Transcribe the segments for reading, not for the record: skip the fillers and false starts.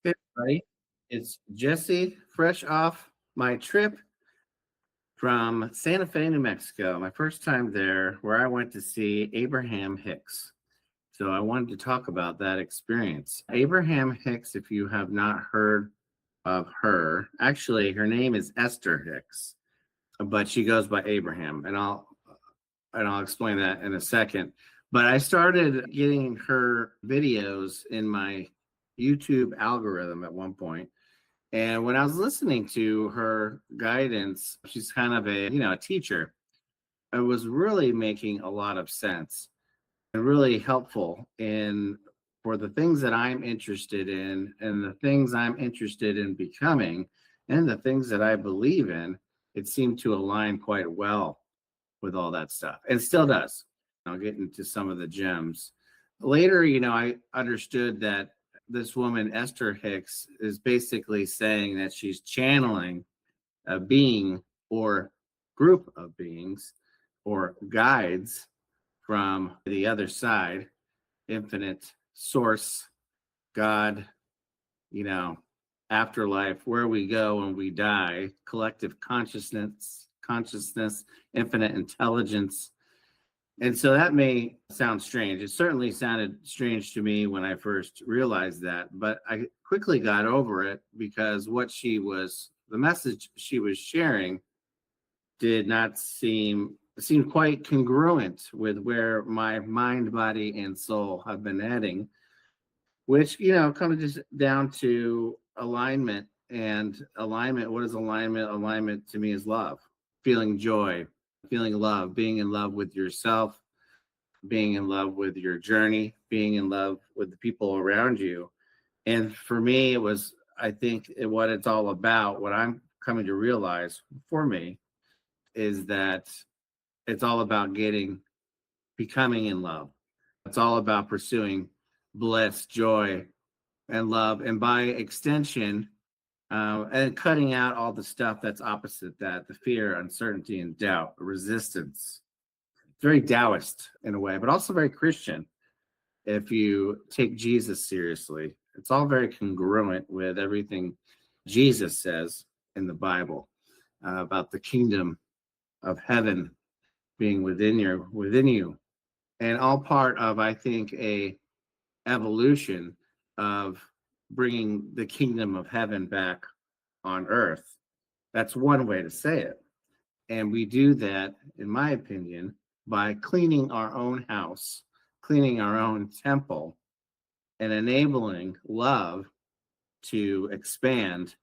Hey, buddy. It's Jesse, fresh off my trip from Santa Fe, New Mexico. My first time there, where I went to see Abraham Hicks. So I wanted to talk about that experience. Abraham Hicks, if you have not heard of her, actually, her name is Esther Hicks, but she goes by Abraham, and I'll explain that in a second. But I started getting her videos in my YouTube algorithm at one point. And when I was listening to her guidance, she's kind of a teacher. It was really making a lot of sense and really helpful in for the things that I'm interested in and the things I'm interested in becoming and the things that I believe in. It seemed to align quite well with all that stuff and still does. I'll get into some of the gems. Later, I understood that this woman, Esther Hicks, is basically saying that she's channeling a being or group of beings or guides from the other side, infinite source, God, you know, afterlife, where we go when we die, collective consciousness, infinite intelligence. And so that may sound strange. It certainly sounded strange to me when I first realized that, but I quickly got over it because the message she was sharing did not seemed quite congruent with where my mind, body, and soul have been heading, which, comes just down to alignment. And alignment, what is alignment? Alignment to me is love, feeling joy, feeling love, being in love with yourself, being in love with your journey, being in love with the people around you. And for me, it was, I think, what it's all about, what I'm coming to realize for me is that it's all about becoming in love. It's all about pursuing bliss, joy, and love. And by extension, and cutting out all the stuff that's opposite that, the fear, uncertainty, and doubt, resistance. Very Taoist in a way, but also very Christian. If you take Jesus seriously, it's all very congruent with everything Jesus says in the Bible about the kingdom of heaven being within you, and all part of, I think, a evolution of bringing the kingdom of heaven back on earth. That's one way to say it. And we do that, in my opinion, by cleaning our own house, cleaning our own temple, and enabling love to expand.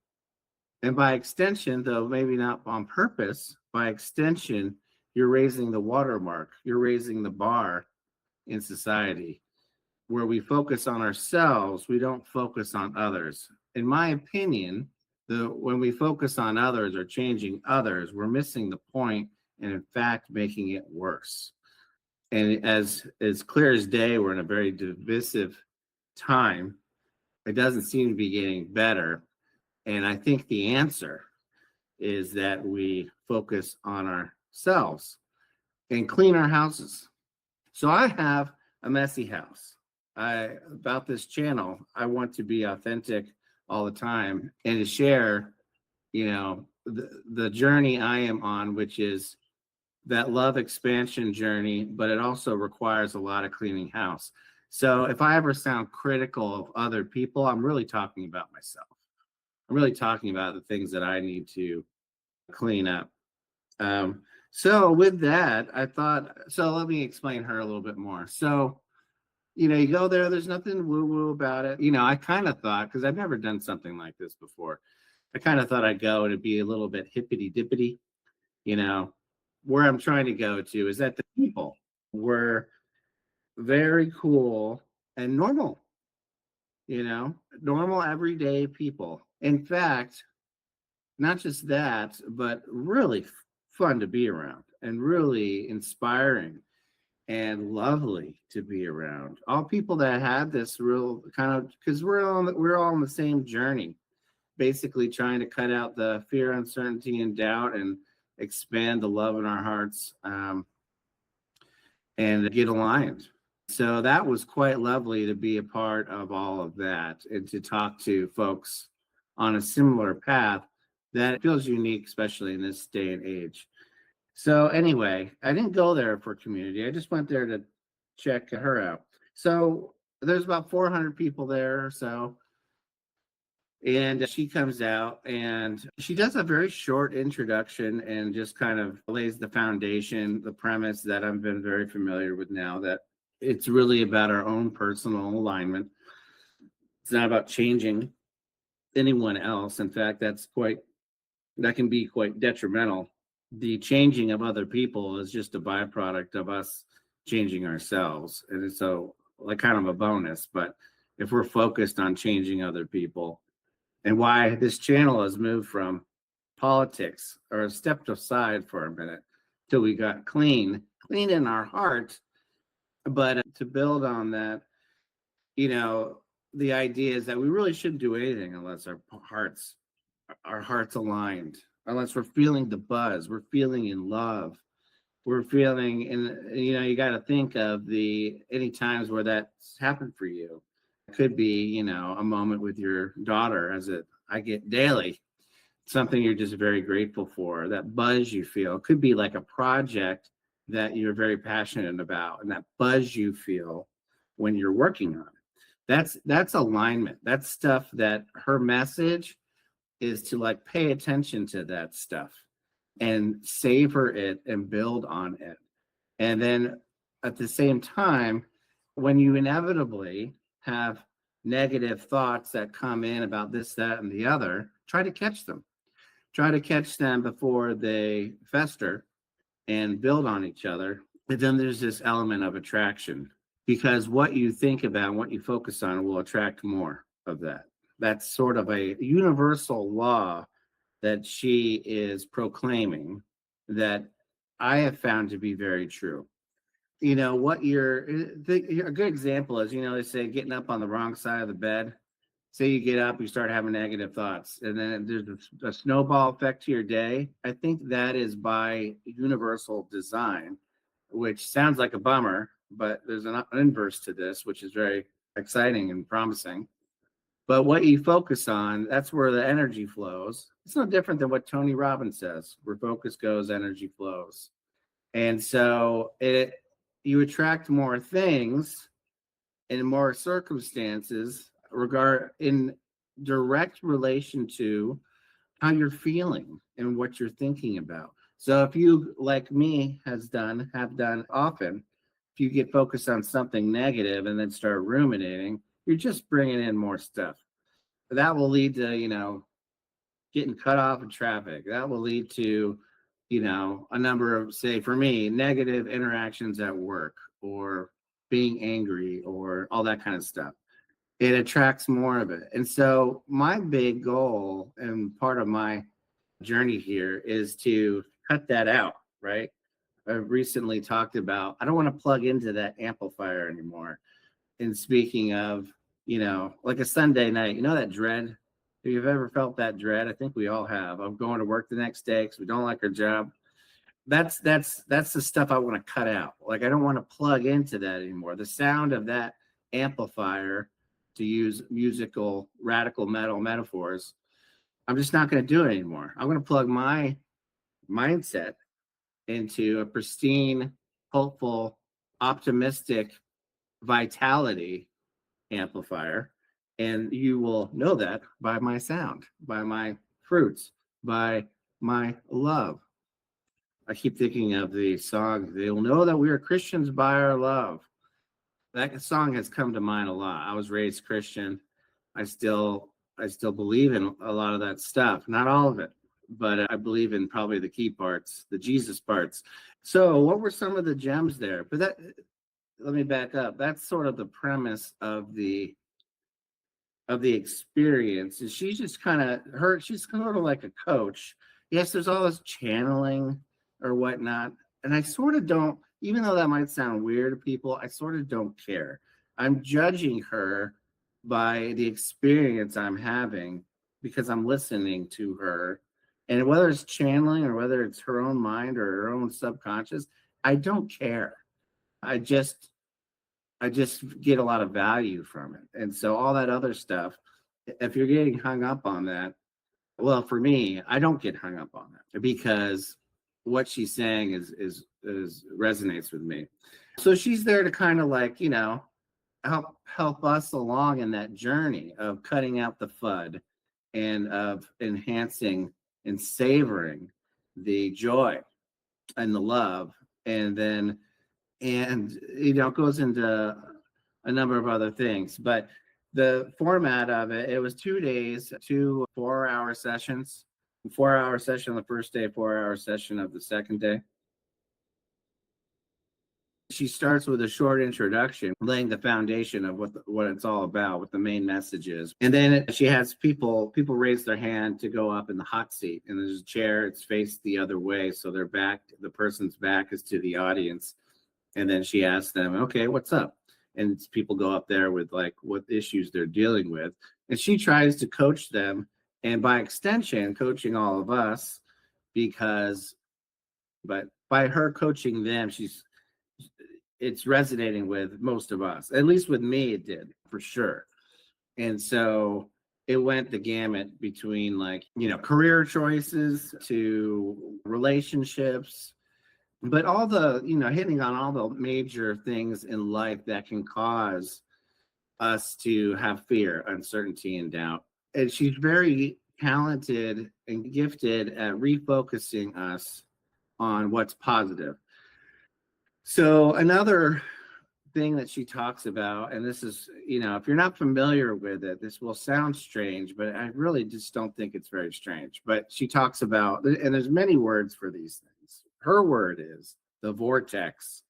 And by extension, though maybe not on purpose, by extension, you're raising the watermark, you're raising the bar in society. Where we focus on ourselves, we don't focus on others. In my opinion, when we focus on others or changing others, we're missing the point and, in fact, making it worse. And as clear as day, we're in a very divisive time. It doesn't seem to be getting better. And I think the answer is that we focus on ourselves and clean our houses. So I have a messy house. About this channel, I want to be authentic all the time and to share, the journey I am on, which is that love expansion journey, but it also requires a lot of cleaning house. So if I ever sound critical of other people, I'm really talking about myself. I'm really talking about the things that I need to clean up. So with that, so let me explain her a little bit more. So, you go there, there's nothing woo-woo about it. I kind of thought, because I've never done something like this before, I kind of thought I'd go and it'd be a little bit hippity-dippity. Where I'm trying to go to is that the people were very cool and normal, normal everyday people. In fact, not just that, but really fun to be around and really inspiring and lovely to be around. All people that had this real kind of, because we're all on the same journey, basically trying to cut out the fear, uncertainty, and doubt, and expand the love in our hearts, and get aligned. So that was quite lovely to be a part of all of that and to talk to folks on a similar path that feels unique, especially in this day and age. So anyway, I didn't go there for community. I just went there to check her out. So there's about 400 people there or so. And she comes out and she does a very short introduction and just kind of lays the foundation, the premise that I've been very familiar with now, that it's really about our own personal alignment. It's not about changing anyone else. In fact, that can be quite detrimental. The changing of other people is just a byproduct of us changing ourselves. And it's so like kind of a bonus. But if we're focused on changing other people, and why this channel has moved from politics or stepped aside for a minute till we got clean in our heart. But to build on that, the idea is that we really shouldn't do anything unless our hearts aligned, unless we're feeling the buzz, we're feeling in love, we're feeling in, you got to think of the any times where that's happened for you. It could be, a moment with your daughter, I get daily, something you're just very grateful for, that buzz you feel. It could be like a project that you're very passionate about, and that buzz you feel when you're working on it. That's alignment. That's stuff that her message is to like pay attention to that stuff and savor it and build on it. And then at the same time, when you inevitably have negative thoughts that come in about this, that, and the other, try to catch them. Try to catch them before they fester and build on each other. But then there's this element of attraction, because what you think about, what you focus on will attract more of that. That's sort of a universal law that she is proclaiming that I have found to be very true. What a good example is, they say getting up on the wrong side of the bed. Say you get up, you start having negative thoughts, and then there's a snowball effect to your day. I think that is by universal design, which sounds like a bummer, but there's an inverse to this, which is very exciting and promising. But what you focus on, that's where the energy flows. It's no different than what Tony Robbins says: where focus goes, energy flows. And so you attract more things and more circumstances in direct relation to how you're feeling and what you're thinking about. So if you, like me, have done often, if you get focused on something negative and then start ruminating, you're just bringing in more stuff. That will lead to, getting cut off in traffic. That will lead to, a number of, say for me, negative interactions at work, or being angry, or all that kind of stuff. It attracts more of it. And so my big goal and part of my journey here is to cut that out, right? I've recently talked about, I don't want to plug into that amplifier anymore. And speaking of, like a Sunday night, that dread. If you've ever felt that dread, I think we all have. I'm going to work the next day because we don't like our job. That's the stuff I want to cut out. Like, I don't want to plug into that anymore. The sound of that amplifier, to use musical radical metal metaphors, I'm just not going to do it anymore. I'm going to plug my mindset into a pristine, hopeful, optimistic vitality amplifier. And you will know that by my sound, by my fruits, by my love. I keep thinking of the song, "They'll know that we are Christians by our love." That song has come to mind a lot. I was raised Christian. I still believe in a lot of that stuff. Not all of it, but I believe in probably the key parts, the Jesus parts. So what were some of the gems there? But let me back up. That's sort of the premise of the experience. Is she's just she's kind of like a coach. Yes, there's all this channeling or whatnot. And I sort of don't, even though that might sound weird to people, I sort of don't care. I'm judging her by the experience I'm having because I'm listening to her. And whether it's channeling or whether it's her own mind or her own subconscious, I don't care. I just I just get a lot of value from it. And so all that other stuff, if you're getting hung up on that, well, for me, I don't get hung up on that because what she's saying is resonates with me. So she's there to kind of like, help us along in that journey of cutting out the FUD and of enhancing and savoring the joy and the love. And it goes into a number of other things. But the format of it, it was 2 days, 2 4-hour sessions, 4-hour session on the first day, 4-hour session of the second day. She starts with a short introduction, laying the foundation of what it's all about, what the main message is. And then she has people raise their hand to go up in the hot seat. And there's a chair, it's faced the other way. So the person's back is to the audience. And then she asks them, okay, what's up? And people go up there with like what issues they're dealing with. And she tries to coach them. And by extension, coaching all of us, but by her coaching them, it's resonating with most of us. At least with me, it did for sure. And so it went the gamut between career choices to relationships, but all the, hitting on all the major things in life that can cause us to have fear, uncertainty, and doubt. And she's very talented and gifted at refocusing us on what's positive. So another thing that she talks about, and this is, if you're not familiar with it, this will sound strange, but I really just don't think it's very strange. But she talks about, and there's many words for these things. Her word is the vortex,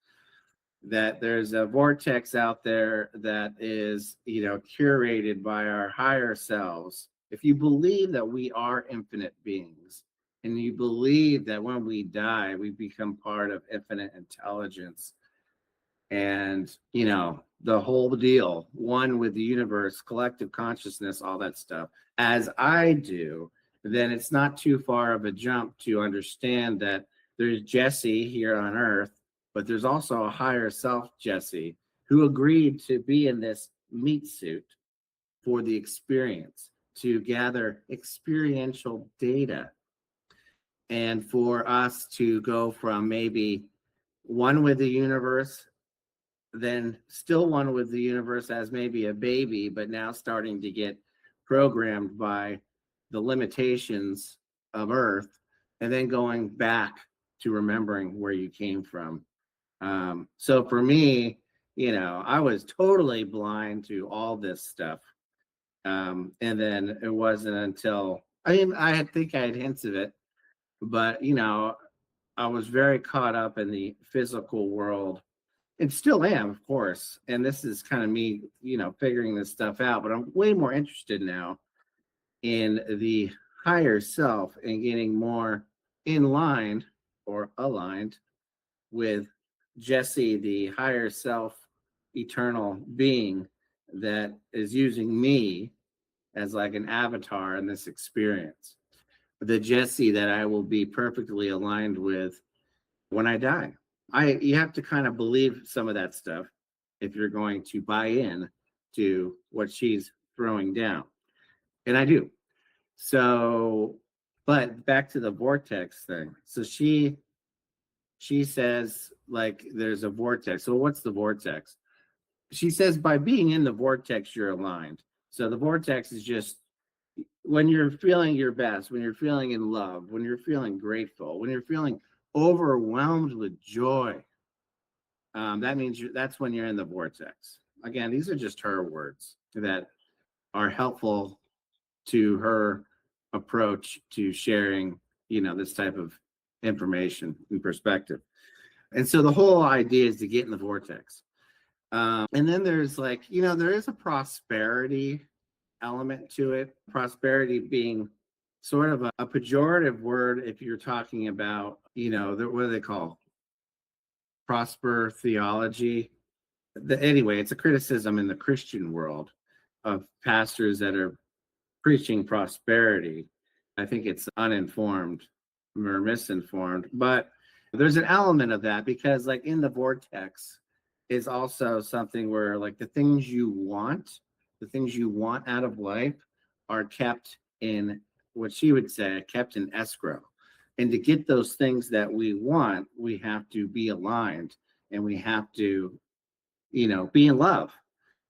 that there's a vortex out there that is, curated by our higher selves. If you believe that we are infinite beings, and you believe that when we die, we become part of infinite intelligence and, the whole deal, one with the universe, collective consciousness, all that stuff, as I do, then it's not too far of a jump to understand that there's Jesse here on Earth, but there's also a higher self, Jesse, who agreed to be in this meat suit for the experience, to gather experiential data, and for us to go from maybe one with the universe, then still one with the universe as maybe a baby, but now starting to get programmed by the limitations of Earth, and then going back to remembering where you came from. So for me, I was totally blind to all this stuff. And then it wasn't until, I think I had hints of it, but I was very caught up in the physical world, and still am, of course. And this is kind of me, figuring this stuff out, but I'm way more interested now in the higher self and getting more in line or aligned with Jesse, the higher self, eternal being that is using me as like an avatar in this experience. The Jesse that I will be perfectly aligned with when I die. You have to kind of believe some of that stuff if you're going to buy in to what she's throwing down. And I do. So, but back to the vortex thing. So she says, like, there's a vortex. So what's the vortex? She says by being in the vortex, you're aligned. So the vortex is just when you're feeling your best, when you're feeling in love, when you're feeling grateful, when you're feeling overwhelmed with joy. That means that's when you're in the vortex. Again, these are just her words that are helpful to her approach to sharing, this type of information and perspective. And so the whole idea is to get in the vortex. And then there's there is a prosperity element to it. Prosperity being sort of a pejorative word if you're talking about, what do they call? Prosper theology. Anyway, it's a criticism in the Christian world of pastors that are preaching prosperity. I think it's uninformed or misinformed, but there's an element of that because, like, in the vortex, is also something where like the things you want out of life are kept in what she would say, kept in escrow. And to get those things that we want, we have to be aligned and we have to, be in love.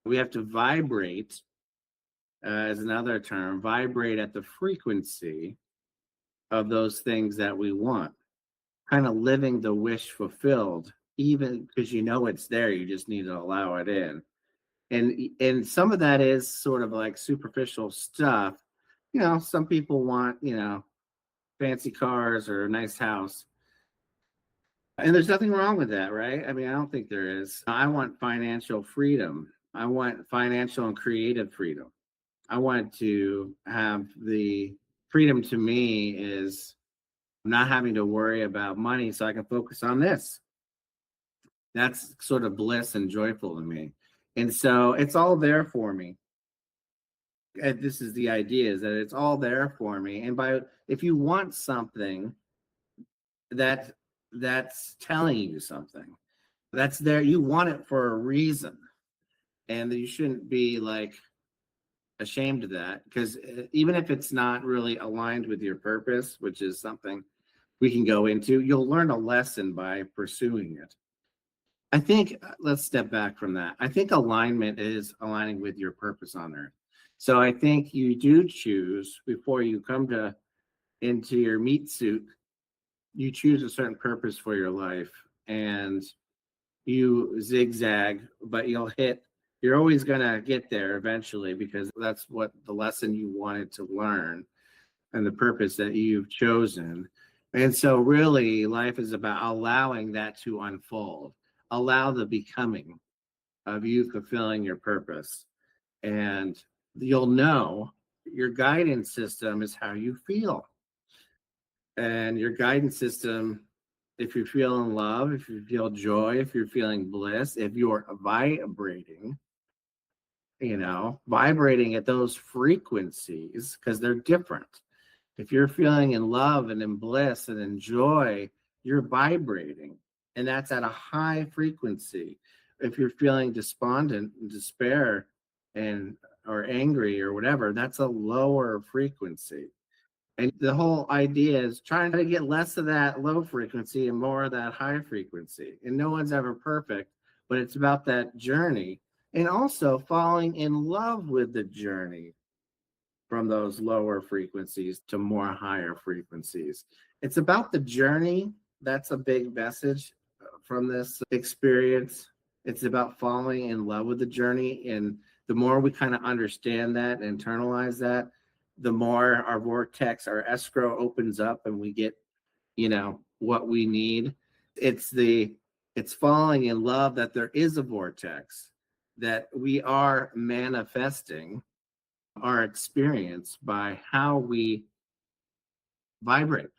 We have to vibrate, as another term, vibrate at the frequency of those things that we want, kind of living the wish fulfilled, even because it's there, you just need to allow it in. And some of that is sort of like superficial stuff. Some people want, fancy cars or a nice house. And there's nothing wrong with that, right? I mean, I don't think there is. I want financial freedom. I want financial and creative freedom. I want to have the freedom. To me is not having to worry about money so I can focus on this. That's sort of bliss and joyful to me. And so it's all there for me. And this is the idea, is that it's all there for me. And if you want something that's telling you something, that's there, you want it for a reason. And you shouldn't be like ashamed of that, because even if it's not really aligned with your purpose, which is something we can go into, you'll learn a lesson by pursuing it. I think let's step back from that. I think alignment is aligning with your purpose on earth. So I think you do choose, before you come into your meat suit, you choose a certain purpose for your life, and you zigzag, but you're always going to get there eventually, because that's what the lesson you wanted to learn and the purpose that you've chosen. And so really life is about allowing that to unfold. Allow the becoming of you fulfilling your purpose. And you'll know your guidance system is how you feel. And your guidance system, if you feel in love, if you feel joy, if you're feeling bliss, if you're vibrating, vibrating at those frequencies, because they're different. If you're feeling in love and in bliss and in joy, you're vibrating, and that's at a high frequency. If you're feeling despondent and despair and or angry or whatever, that's a lower frequency. And the whole idea is trying to get less of that low frequency and more of that high frequency. And no one's ever perfect, but it's about that journey, and also falling in love with the journey from those lower frequencies to more higher frequencies. It's about the journey. That's a big message from this experience. It's about falling in love with the journey. And the more we kind of understand that, internalize that, the more our vortex, our escrow opens up, and we get, what we need. It's falling in love that there is a vortex, that we are manifesting our experience by how we vibrate,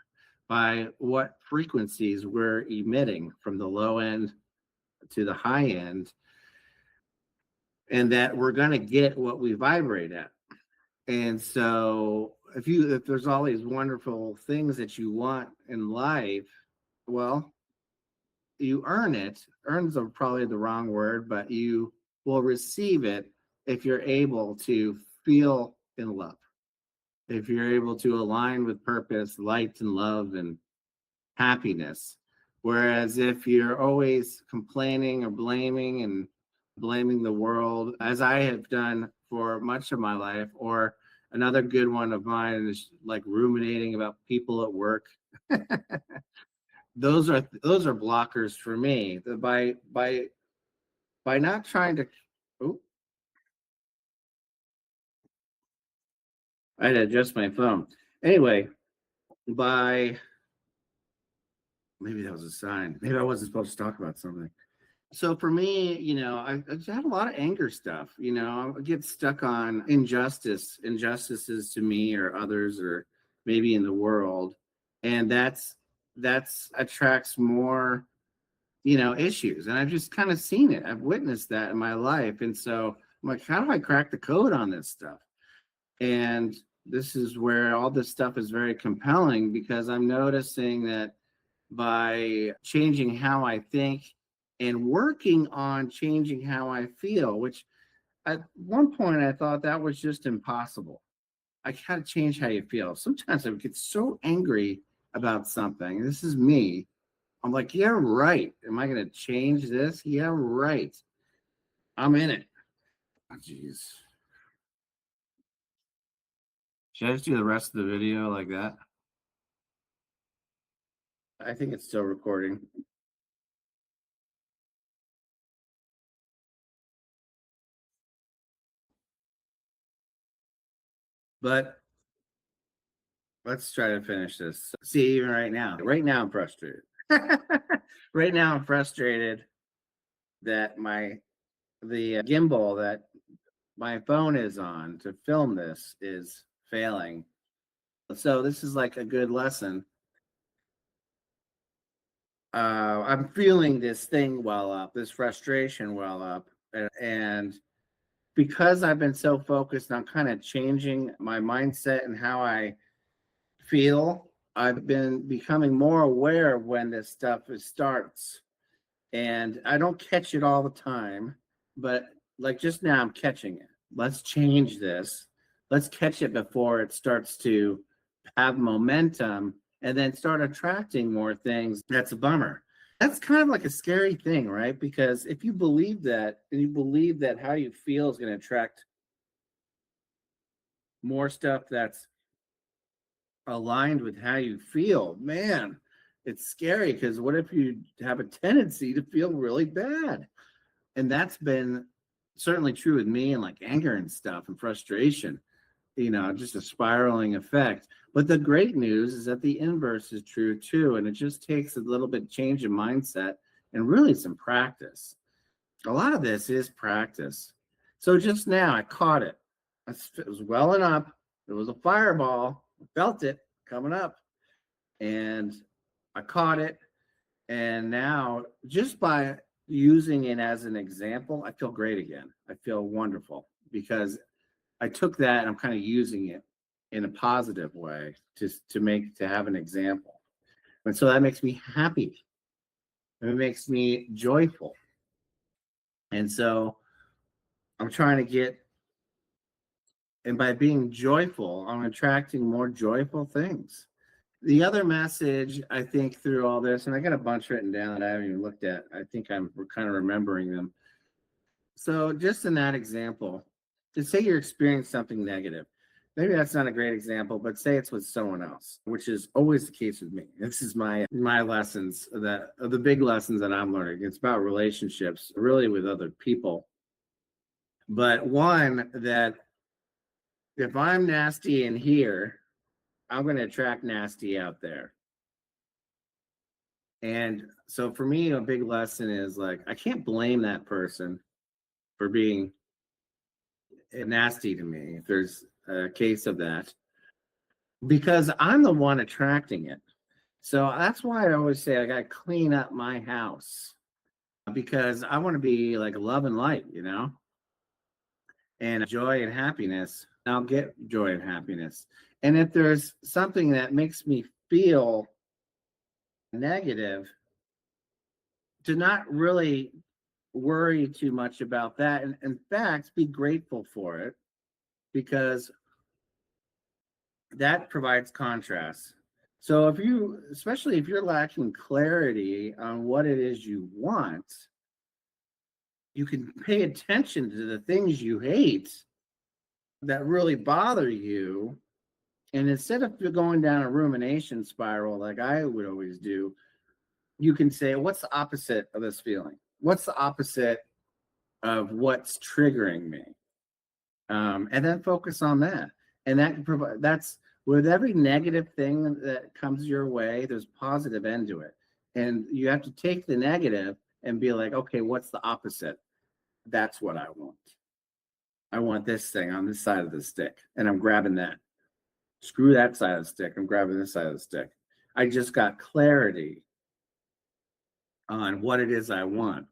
by what frequencies we're emitting from the low end to the high end, and that we're going to get what we vibrate at. And so if there's all these wonderful things that you want in life, well, you earn it. Earns are probably the wrong word, but you will receive it if you're able to feel in love, if you're able to align with purpose, light and love and happiness. Whereas if you're always complaining or blaming the world, as I have done for much of my life, or another good one of mine is like ruminating about people at work. those are blockers for me. By not trying to, oh, I had to adjust my phone. Anyway, maybe that was a sign. Maybe I wasn't supposed to talk about something. So for me, I just had a lot of anger stuff. I get stuck on injustices to me or others, or maybe in the world, and that's attracts more, issues. And I've just kind of seen it. I've witnessed that in my life, and so I'm like, how do I crack the code on this stuff? And this is where all this stuff is very compelling, because I'm noticing that by changing how I think and working on changing how I feel, which at one point I thought that was just impossible. I gotta change how you feel. Sometimes I get so angry about something. This is me. I'm like, yeah, right. Am I gonna change this? Yeah, right. I'm in it. Oh, jeez. Should I just do the rest of the video like that? I think it's still recording. But let's try to finish this. See, even right now I'm frustrated. Right now I'm frustrated that the gimbal that my phone is on to film this is failing. So this is like a good lesson. I'm feeling this thing well up, this frustration well up, and because I've been so focused on kind of changing my mindset and how I feel, I've been becoming more aware of when this stuff starts. And I don't catch it all the time, but like just now, I'm catching it. Let's change this. Let's catch it before it starts to have momentum and then start attracting more things. That's a bummer. That's kind of like a scary thing, right? Because if you believe that and you believe that how you feel is going to attract more stuff that's aligned with how you feel, man, it's scary because what if you have a tendency to feel really bad? And that's been certainly true with me and like anger and stuff and frustration, just a spiraling effect. But the great news is that the inverse is true too. And it just takes a little bit change of mindset and really some practice. A lot of this is practice. So just now I caught it. It was welling up. It was a fireball. I felt it coming up and I caught it. And now just by using it as an example, I feel great again. I feel wonderful because I took that and I'm kind of using it in a positive way to have an example. And so that makes me happy. And it makes me joyful. And so I'm trying to and by being joyful, I'm attracting more joyful things. The other message I think through all this, and I got a bunch written down that I haven't even looked at. I think we're kind of remembering them. So just in that example, to say you're experiencing something negative, maybe that's not a great example, but say it's with someone else, which is always the case with me. This is my lessons, the big lessons that I'm learning. It's about relationships, really with other people. But one that if I'm nasty in here, I'm going to attract nasty out there. And so for me, a big lesson is like, I can't blame that person for being nasty to me if there's a case of that, because I'm the one attracting it. So that's why I always say I got to clean up my house because I want to be like love and light, and joy and happiness. I'll get joy and happiness. And if there's something that makes me feel negative, to not really worry too much about that. And in fact, be grateful for it because that provides contrast. So especially if you're lacking clarity on what it is you want, you can pay attention to the things you hate that really bother you. And instead of going down a rumination spiral like I would always do, you can say, what's the opposite of this feeling? What's the opposite of what's triggering me? And then focus on that. And that's with every negative thing that comes your way, there's positive end to it. And you have to take the negative and be like, okay, what's the opposite? That's what I want. I want this thing on this side of the stick, and I'm grabbing that. Screw that side of the stick. I'm grabbing this side of the stick. I just got clarity on what it is I want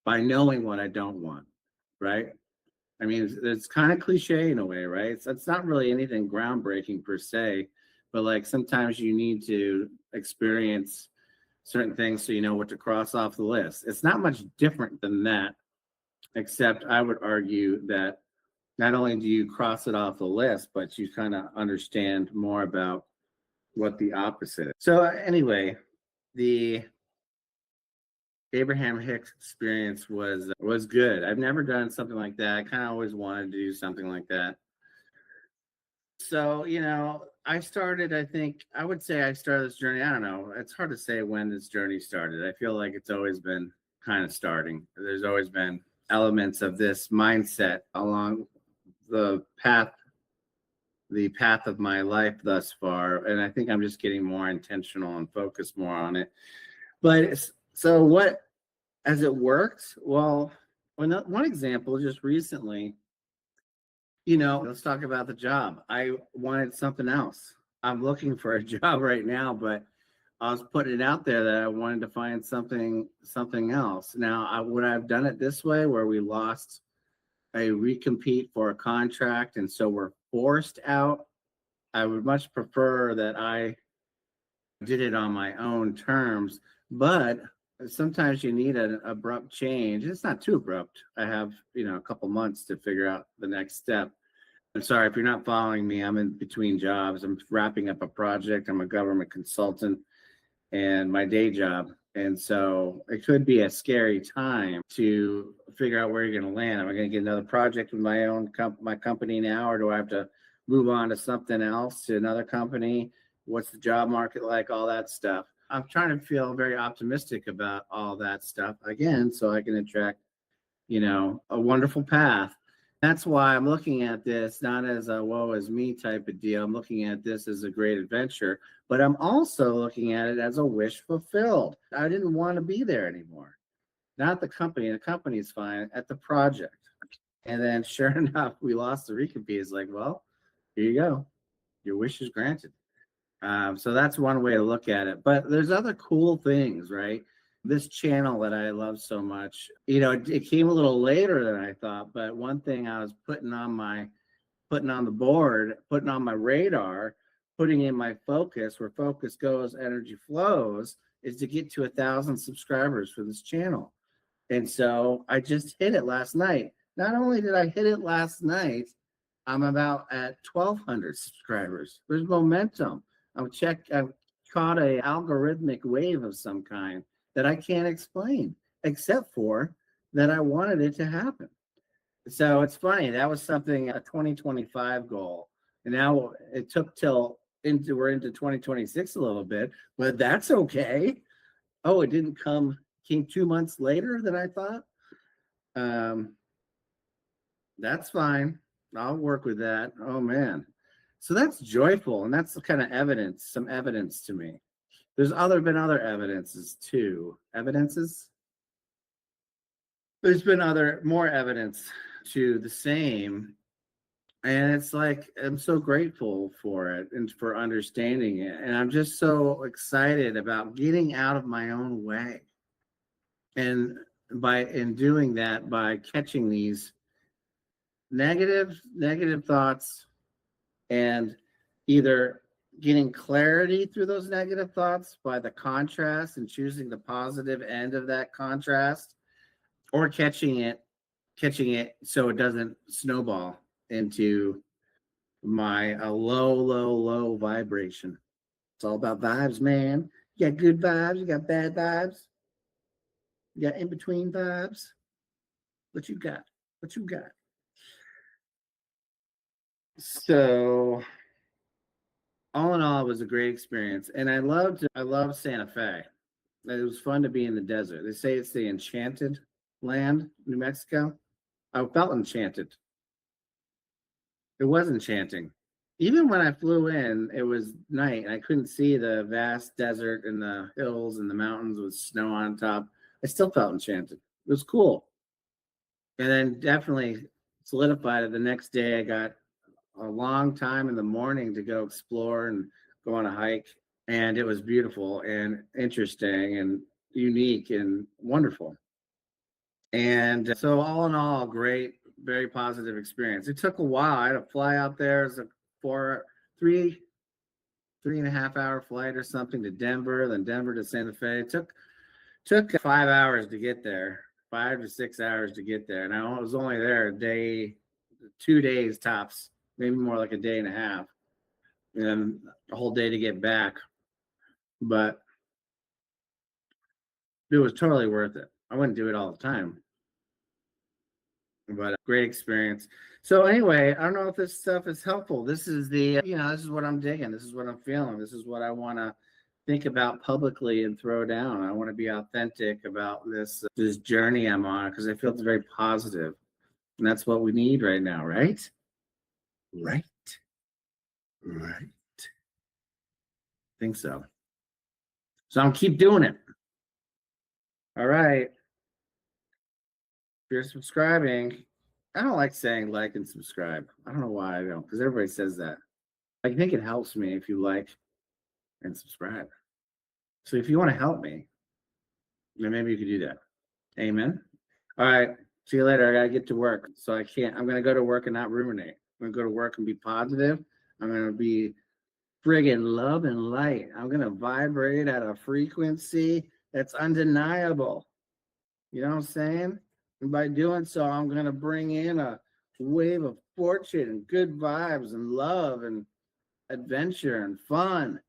by knowing what I don't want, right? I mean, it's kind of cliche in a way, right? It's not really anything groundbreaking per se, but like sometimes you need to experience certain things so you know what to cross off the list. It's not much different than that, except I would argue that not only do you cross it off the list, but you kind of understand more about what the opposite is. So anyway, the Abraham Hicks experience was good. I've never done something like that. I kind of always wanted to do something like that. So, I started, I think, I would say I started this journey. I don't know. It's hard to say when this journey started. I feel like it's always been kind of starting. There's always been elements of this mindset along the path of my life thus far. And I think I'm just getting more intentional and focused more on it. But so what, has it worked? Well, one example just recently, let's talk about the job. I wanted something else. I'm looking for a job right now, but I was putting it out there that I wanted to find something else. Now, would I have done it this way, where we lost a recompete for a contract, and so we're forced out? I would much prefer that I did it on my own terms, but sometimes you need an abrupt change. It's not too abrupt. I have, a couple months to figure out the next step. I'm sorry if you're not following me. I'm in between jobs. I'm wrapping up a project. I'm a government consultant and my day job. And so it could be a scary time to figure out where you're going to land. Am I going to get another project with my own my company now, or do I have to move on to something else, to another company? What's the job market like? All that stuff. I'm trying to feel very optimistic about all that stuff again, so I can attract, a wonderful path. That's why I'm looking at this not as a woe is me type of deal. I'm looking at this as a great adventure, but I'm also looking at it as a wish fulfilled. I didn't want to be there anymore. Not the company. The company's fine, at the project. And then sure enough, we lost the recompete. It's like, well, here you go. Your wish is granted. So that's one way to look at it. But there's other cool things, right? This channel that I love so much, it came a little later than I thought. But one thing I was putting on the board, putting on my radar, putting in my focus, where focus goes, energy flows, is to get to 1,000 subscribers for this channel. And so I just hit it last night. Not only did I hit it last night, I'm about at 1,200 subscribers. There's momentum. I've caught a algorithmic wave of some kind that I can't explain, except for that I wanted it to happen. So it's funny. That was something, a 2025 goal. And now it took we're into 2026 a little bit, but that's okay. Oh, it came 2 months later than I thought. That's fine. I'll work with that. Oh man. So that's joyful. And that's the kind of some evidence to me. There's been other evidences too. Evidences? There's been more evidence to the same. And it's like, I'm so grateful for it and for understanding it. And I'm just so excited about getting out of my own way. And in doing that, by catching these negative thoughts and either getting clarity through those negative thoughts by the contrast and choosing the positive end of that contrast, or catching it so it doesn't snowball into a low vibration. It's all about vibes, man. You got good vibes, you got bad vibes, you got in between vibes. What you got? So all in all, it was a great experience, and I loved Santa Fe. It was fun to be in the desert. They say it's the Enchanted land, New Mexico. I felt enchanted. It was enchanting. Even when I flew in, it was night, and I couldn't see the vast desert and the hills and the mountains with snow on top. I still felt enchanted. It was cool. And then definitely solidified it the next day. I got a long time in the morning to go explore and go on a hike. And it was beautiful and interesting and unique and wonderful. And so all in all, great, very positive experience. It took a while. I had to fly out there as a 3 3.5 hour flight or something to Denver, then Denver to Santa Fe. It took 5 hours to get there, 5 to 6 hours to get there, and I was only there a day, 2 days tops, maybe more like a day and a half, and a whole day to get back. But it was totally worth it. I wouldn't do it all the time, but great experience. So anyway, I don't know if this stuff is helpful. This is this is what I'm digging. This is what I'm feeling. This is what I want to think about publicly and throw down. I want to be authentic about this journey I'm on, because I feel it's very positive, and that's what we need right now, right? Right. I think so. So I'm keep doing it. All right. If you're subscribing, I don't like saying like and subscribe. I don't know why I don't, because everybody says that. I think it helps me if you like and subscribe. So if you want to help me, then maybe you could do that. Amen. All right. See you later. I gotta get to work. So I'm gonna go to work and not ruminate. I'm gonna go to work and be positive. I'm gonna be friggin' love and light. I'm gonna vibrate at a frequency that's undeniable. You know what I'm saying? And by doing so, I'm gonna bring in a wave of fortune and good vibes and love and adventure and fun.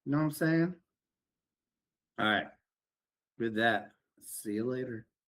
You know what I'm saying? All right. With that, see you later.